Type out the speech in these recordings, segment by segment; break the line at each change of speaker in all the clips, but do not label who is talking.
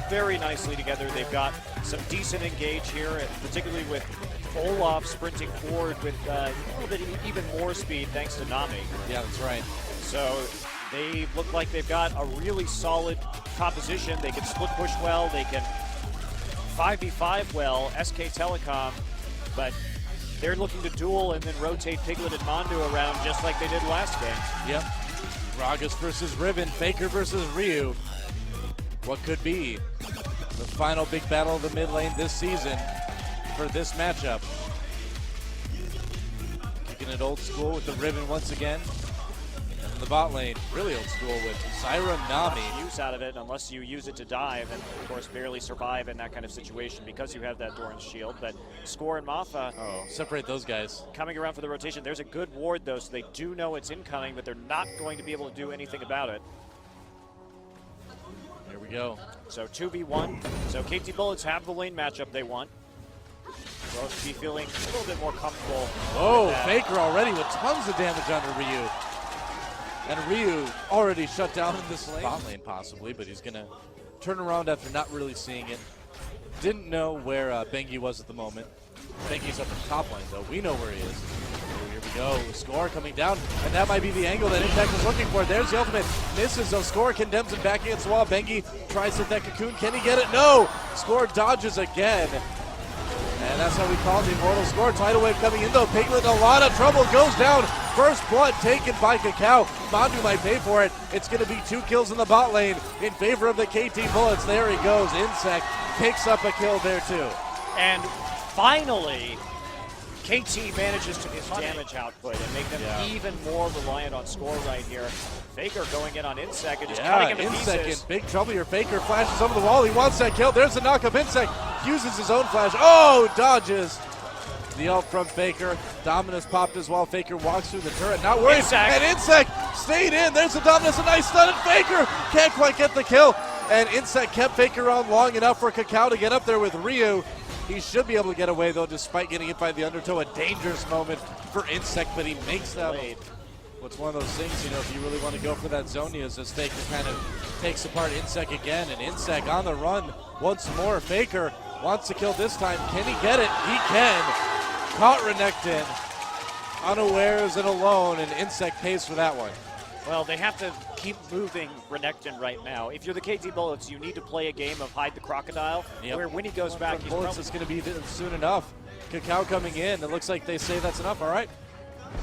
very nicely together. They've got some decent engage here, and particularly with Olaf sprinting forward with a little bit even more speed thanks to Nami.
Yeah, that's right.
So they look like they've got a really solid composition. They can split push well. They can 5v5 well, SK Telecom, but they're looking to duel and then rotate Piglet and Mandu around just like they did last game.
Yep. Ragas versus Riven, Faker versus Ryu. What could be the final big battle of the mid lane this season for this matchup. Kicking it old school with the Riven once again. And in the bot lane, really old school with Zyra Nami.
Use out of it unless you use it to dive, and of course barely survive in that kind of situation because you have that Doran's shield. But Score and Mafa
separate those guys.
Coming around for the rotation. There's a good ward though, so they do know it's incoming, but they're not going to be able to do anything about it.
Here we go.
So 2v1. So KT Bullets have the lane matchup they want. Both be feeling a little bit more comfortable.
Oh, Faker already with tons of damage onto Ryu. And Ryu already shut down in this lane. Bot lane possibly, but he's gonna turn around after not really seeing it. Didn't know where Bengi was at the moment. Bengi's up in the top lane though. We know where he is. Here we go. Score coming down, and that might be the angle that Impact was looking for. There's the ultimate. Misses though. Score condemns him back against the wall. Bengi tries to hit that cocoon. Can he get it? No! Score dodges again. And that's how we call it the Immortal Score. Tidal Wave coming in though. Piglet in a lot of trouble. Goes down. First blood taken by Kakao. Mandu might pay for it. It's going to be 2 kills in the bot lane in favor of the KT Bullets. There he goes. Insect picks up a kill there too.
And finally, KT manages to his damage output and make them even more reliant on Score right here. Faker going in on Insect and just cutting him to
Insect
pieces.
in big trouble here. Faker flashes over the wall. He wants that kill. There's the knock of Insect. Uses his own flash. Oh, dodges the ult from Faker. Dominus popped as well. Faker walks through the turret. Not worried. And Insect stayed in. There's the Dominus. A nice stun. And Faker can't quite get the kill. And Insect kept Faker on long enough for Kakao to get up there with Ryu. He should be able to get away, though, despite getting hit by the undertow. A dangerous moment for Insect, but he makes that lead. What's one of those things, you know, if you really want to go for that Zhonya, is as Faker kind of takes apart Insect again, and Insect on the run once more. Faker wants to kill this time. Can he get it? He can. Caught Renekton unawares and alone, and Insect pays for that one.
Well, they have to keep moving Renekton right now. If you're the KT Bullets, you need to play a game of Hide the Crocodile, where when he goes back, he's
Bullets is going to be soon enough. Kakao coming in. It looks like they say that's enough. All right.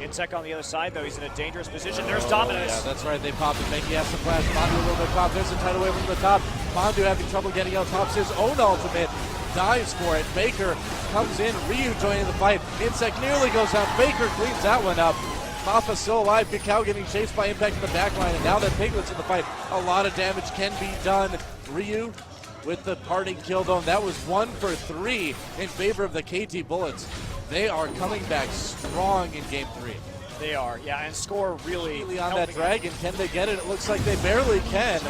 Insect on the other side, though. He's in a dangerous position. There's Dominus.
Yeah, that's right. They popped it. Bengi has to flash. Mandu a little bit pop. There's a tidal wave from the top. Mandu having trouble getting out. Pops his own ultimate. Dives for it. Faker comes in. Ryu joining the fight. Insect nearly goes down. Faker cleans that one up. Mafa still alive. Kakao getting chased by Impact in the backline. And now that Piglet's in the fight, a lot of damage can be done. Ryu with the parting kill, though. That was 1 for 3 in favor of the KT Bullets. They are coming back strong in Game 3.
They are, yeah, and Score really
on that dragon. Can they get it? It looks like they barely can.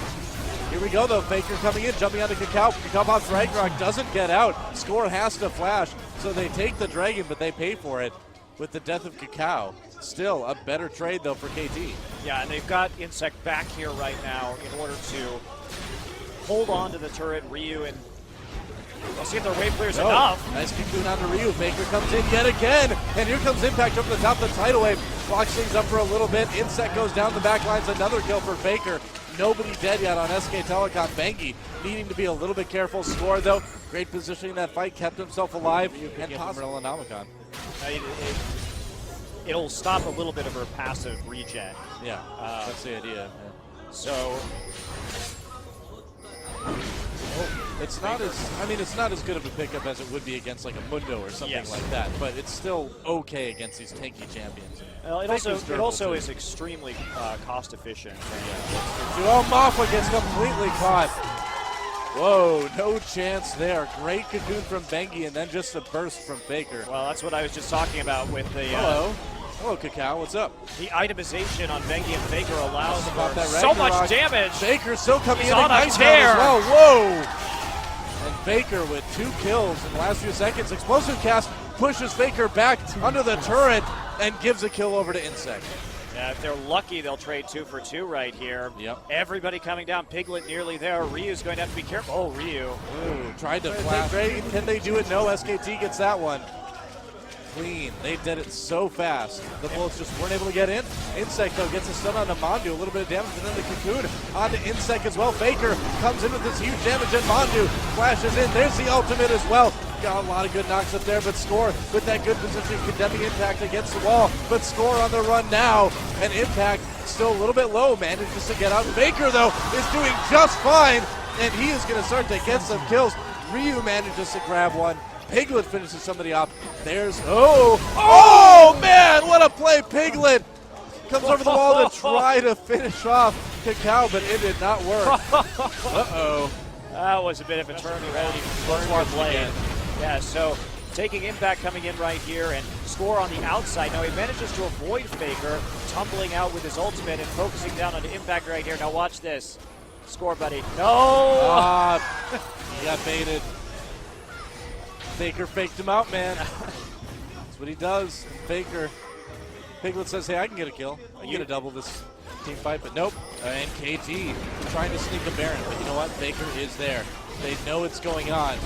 Here we go, though. Faker coming in, jumping onto Kakao. Kakao pops Ragnarok, doesn't get out. Score has to flash, so they take the dragon, but they pay for it with the death of Kakao. Still a better trade, though, for KT.
Yeah, and they've got Insect back here right now in order to hold on to the turret. Ryu and we'll see if their wave clears enough.
Nice cocoon onto Ryu. Faker comes in yet again. And here comes Impact up the top of the tidal wave. Locks things up for a little bit. Insect goes down the back lines. Another kill for Faker. Nobody dead yet on SK Telecom. Bengi needing to be a little bit careful. Score, though. Great positioning in that fight. Kept himself alive. And possible Nomicon.
It'll stop a little bit of her passive regen.
Yeah, that's the idea.
So
it's not it's not as good of a pickup as it would be against like a Mundo or something like that, but it's still okay against these tanky champions.
Well, it also is extremely cost efficient.
Oh, Mafa gets completely caught. Whoa, no chance there. Great cocoon from Bengi, and then just a burst from Faker.
Well, that's what I was just talking about with the...
Hello, Kakao, what's up?
The itemization on Bengi and Faker allows
for
so much damage.
Faker still coming in
on a
nice
tear.
As well. Whoa! And Faker with 2 kills in the last few seconds. Explosive cast pushes Faker back under the turret and gives a kill over to Insect.
Yeah, If they're lucky, they'll trade 2 for 2 right here.
Yep.
Everybody coming down. Piglet nearly there. Ryu's going to have to be careful. Oh, Ryu.
Ooh, tried to flash. Can they do it? No, SKT gets that one. Clean. They did it so fast. The bullets just weren't able to get in. Insect, though, gets a stun on Mandu. A little bit of damage, and then the cocoon on the Insect as well. Faker comes in with this huge damage, and Mandu flashes in. There's the ultimate as well. Got a lot of good knocks up there, but Score with that good position, condemning Impact against the wall. But Score on the run now, and Impact still a little bit low, manages to get out. Faker, though, is doing just fine, and he is going to start to get some kills. Ryu manages to grab one. Piglet finishes somebody off. There's, oh man, what a play. Piglet comes over the wall to try to finish off Cacao, but it did not work. Uh-oh.
That was a bit of a turn around. Let's watch play. Yeah, so taking Impact coming in right here and Score on the outside. Now he manages to avoid Faker, tumbling out with his ultimate and focusing down on Impact right here. Now watch this. Score, buddy. No!
He got baited. Faker faked him out, man. That's what he does. Faker. Piglet says, hey, I can get a kill. I can get a double this team fight, but nope. And KT trying to sneak a Baron, but you know what? Faker is there. They know it's going on.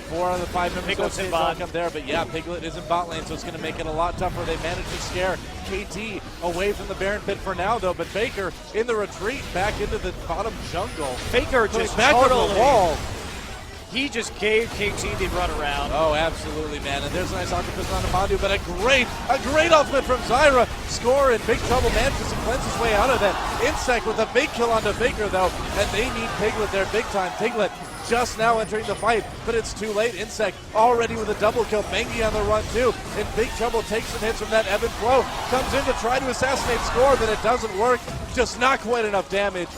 4 out of the 5 members
Piglet's in
bot come there, but yeah, Piglet is in bot lane, so it's going to make it a lot tougher. They managed to scare KT away from the Baron pit for now, though, but Faker in the retreat back into the bottom jungle.
Faker just
back to the wall.
He just gave KT the run around.
Oh, absolutely, man. And there's a nice octopus on Amandu, but a great ultimate from Zyra. Score in big trouble, manages to cleanse his way out of that. Insect with a big kill onto Faker, though, and they need Piglet there big time. Piglet just now entering the fight, but it's too late. Insect already with a double kill. Bengi on the run, too. In big trouble, takes some hits from that ebb and flow. Comes in to try to assassinate Score, but it doesn't work. Just not quite enough damage.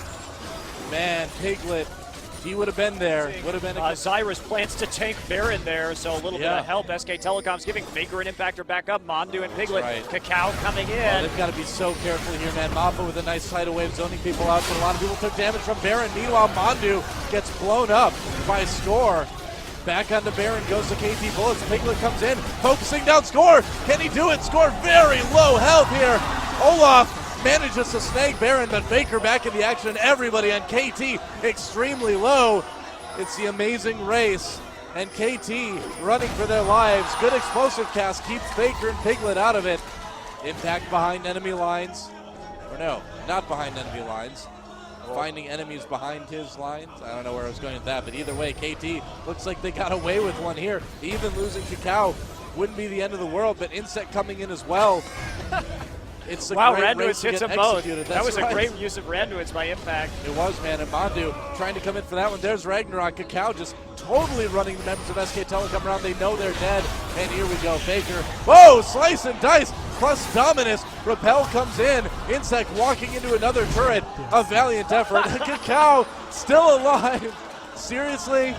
Man, Piglet. He would have been there. Would have been.
Zyra's plans to tank Baron there, so a little bit of help. SK Telecom's giving Faker and Impactor back up. Mandu and Piglet.
Right.
Cacao coming in.
Oh, they've got to be so careful here, man. Mappa with a nice tidal wave zoning people out, but a lot of people took damage from Baron. Meanwhile, Mandu gets blown up by Score. Back onto Baron goes the KT Bullets. Piglet comes in, focusing down Score. Can he do it? Score very low health here. Olaf manages to snag Baron, but Faker back in the action. Everybody on KT extremely low. It's the amazing race, and KT running for their lives. Good explosive cast keeps Faker and Piglet out of it. Impact behind enemy lines. Or no, not behind enemy lines. Finding enemies behind his lines. I don't know where I was going with that, but either way, KT looks like they got away with one here. Even losing Cacao wouldn't be the end of the world, but Insect coming in as well. It's
wow, Randuin's hits them both. That was
right.
A great use of Randuin's by Impact.
It was, man, and Mandu trying to come in for that one. There's Ragnarok. Cacao just totally running the members of SK Telecom around. They know they're dead, and here we go. Faker, whoa, slice and dice, plus Dominus. Repel comes in. Insect walking into another turret. A valiant effort. Cacao still alive. Seriously?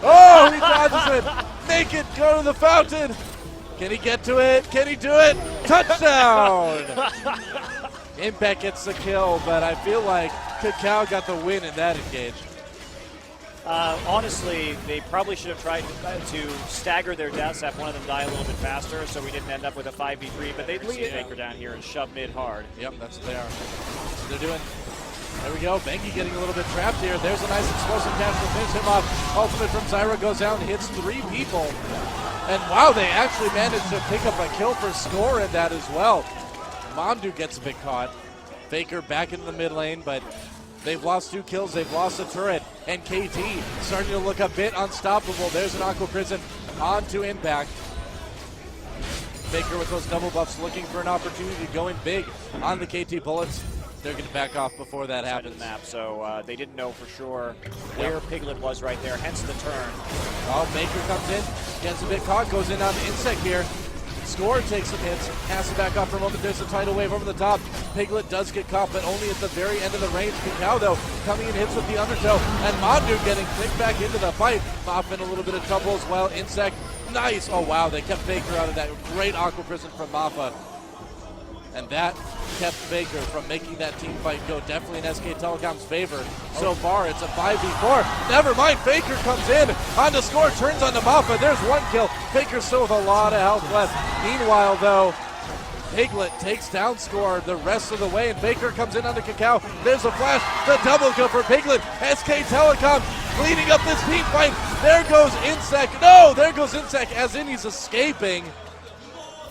Oh, he dodges it. Make it go to the fountain. Can he get to it? Can he do it? Touchdown! Impact gets the kill, but I feel like Cacao got the win in that engage.
Honestly, they probably should have tried to stagger their deaths, have one of them die a little bit faster, so we didn't end up with a 5v3, but they leave Faker down here and shove mid hard.
Yep, that's what they are. That's what they're doing. There we go. Bengi getting a little bit trapped here. There's a nice explosive dash to finish him off. Ultimate from Zyra goes down and hits 3 people. And wow, they actually managed to pick up a kill for Score in that as well. Mandu gets a bit caught. Faker back into the mid lane, but they've lost 2 kills. They've lost a turret. And KT starting to look a bit unstoppable. There's an Aqua Prison onto Impact. Faker with those double buffs looking for an opportunity, going big on the KT Bullets. They're going to back off before that happens.
The map, so they didn't know for sure where Piglet was right there, hence the turn.
Oh, Maker comes in, gets a bit caught, goes in on the Insect here. Score takes some hits, has to back off for a moment. There's a tidal wave over the top. Piglet does get caught, but only at the very end of the range. Cacao, though, coming in hits with the undertow, and Mandu getting kicked back into the fight. Mop in a little bit of trouble as well. Insect, nice. Oh, wow, they kept Faker out of that. Great Aqua Prison from Mappa. And that kept Faker from making that team fight go definitely in SK Telecom's favor. So far, it's a 5v4. Never mind, Faker comes in. On to Score, turns on to Mappa. There's 1 kill. Faker still with a lot of health left. Meanwhile, though, Piglet takes down Score the rest of the way, and Faker comes in on the Cacao. There's a flash, the double kill for Piglet. SK Telecom cleaning up this team fight. There goes Insect. No, there goes Insect, as in he's escaping.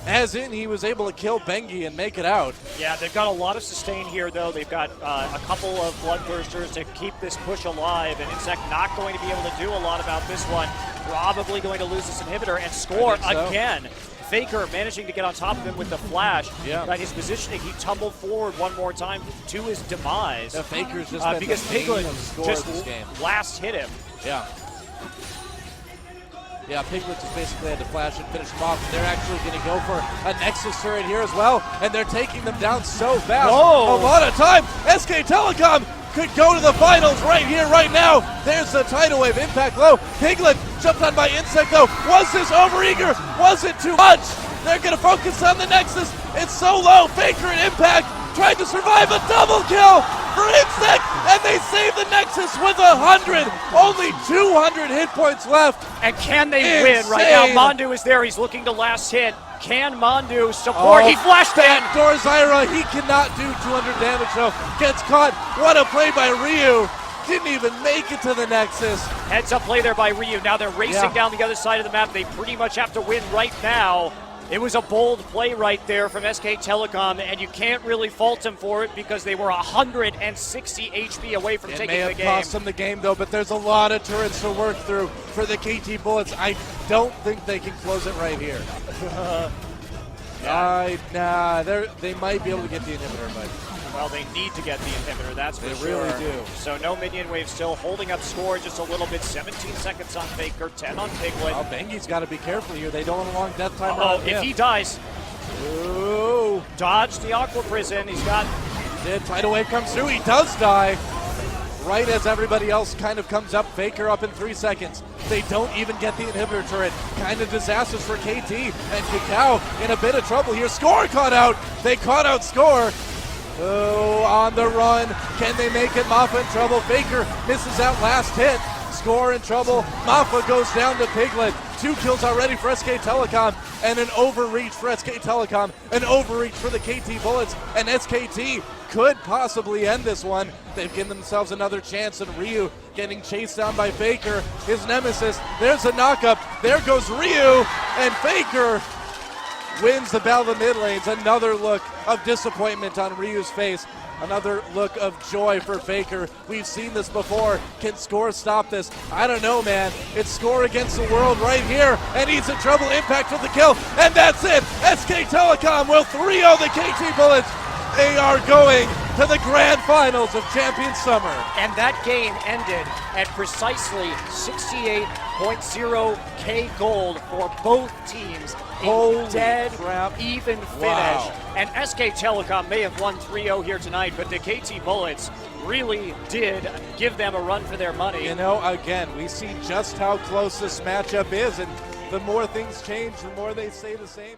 As in he was able to kill Bengi and make it out.
Yeah, they've got a lot of sustain here, though. They've got a couple of Bloodthirsters to keep this push alive, and Insect not going to be able to do a lot about this one. Probably going to lose this inhibitor, and Score
so.
Again. Faker managing to get on top of him with the flash.
Yeah.
But his positioning, he tumbled forward one more time to his demise.
Yeah, Faker's just been
because
the
Piglet
just
this
game.
last hit him.
Yeah. Yeah, Piglet just basically had to flash and finish him off. They're actually going to go for a Nexus turret here as well, and they're taking them down so fast.
Whoa.
A lot of time. SK Telecom could go to the finals right here, right now. There's the tidal wave, impact low. Piglet jumped on by Insect though. Was this overeager? Was it too much? They're gonna focus on the Nexus. It's so low. Faker and Impact tried to survive a double kill for Insect, and they save the Nexus with 100. Only 200 hit points left.
And can they win right now? Mondu is there. He's looking to last hit. Can Mondu support? He flashed in.
Dorzyra, he cannot do 200 damage though. Gets caught. What a play by Ryu. Didn't even make it to the Nexus.
Heads up play there by Ryu. Now they're racing down the other side of the map. They pretty much have to win right now. It was a bold play right there from SK Telecom, and you can't really fault them for it because they were 160 HP away from taking the game.
It may have cost them the game, though, but there's a lot of turrets to work through for the KT Bullets. I don't think they can close it right here. Nah, they might be able to get the inhibitor, but...
Well, they need to get the inhibitor, that's for sure.
They really do.
So no minion wave still holding up Score just a little bit. 17 seconds on Faker, 10 on Piglet.
Oh, Bengi's got to be careful here. They don't want a long death time.
If he dies.
Ooh.
Dodge the Aqua Prison. He's got...
The tidal wave comes through. He does die. Right as everybody else kind of comes up. Faker up in 3 seconds. They don't even get the inhibitor turret. Kind of disastrous for KT. And Cacao in a bit of trouble here. Score caught out. They caught out Score. Oh, on the run. Can they make it? Mafa in trouble. Faker misses that last hit. Score in trouble. Mafa goes down to Piglet. 2 kills already for SK Telecom, and an overreach for SK Telecom, an overreach for the KT Bullets, and SKT could possibly end this one. They've given themselves another chance, and Ryu getting chased down by Faker, his nemesis. There's a knockup. There goes Ryu, and Faker wins the battle of the mid lanes. Another look of disappointment on Ryu's face. Another look of joy for Faker. We've seen this before. Can Score stop this? I don't know, man. It's Score against the world right here, and he's in trouble. Impact with the kill, and that's it. SK Telecom will 3-0 the KT Bullets. They are going to the grand finals of Champion Summer.
And that game ended at precisely 68.0k gold for both teams.
Holy
dead,
crap.
even finish.
Wow.
And SK Telecom may have won 3-0 here tonight, but the KT Bullets really did give them a run for their money.
You know, again, we see just how close this matchup is, and the more things change, the more they stay the same.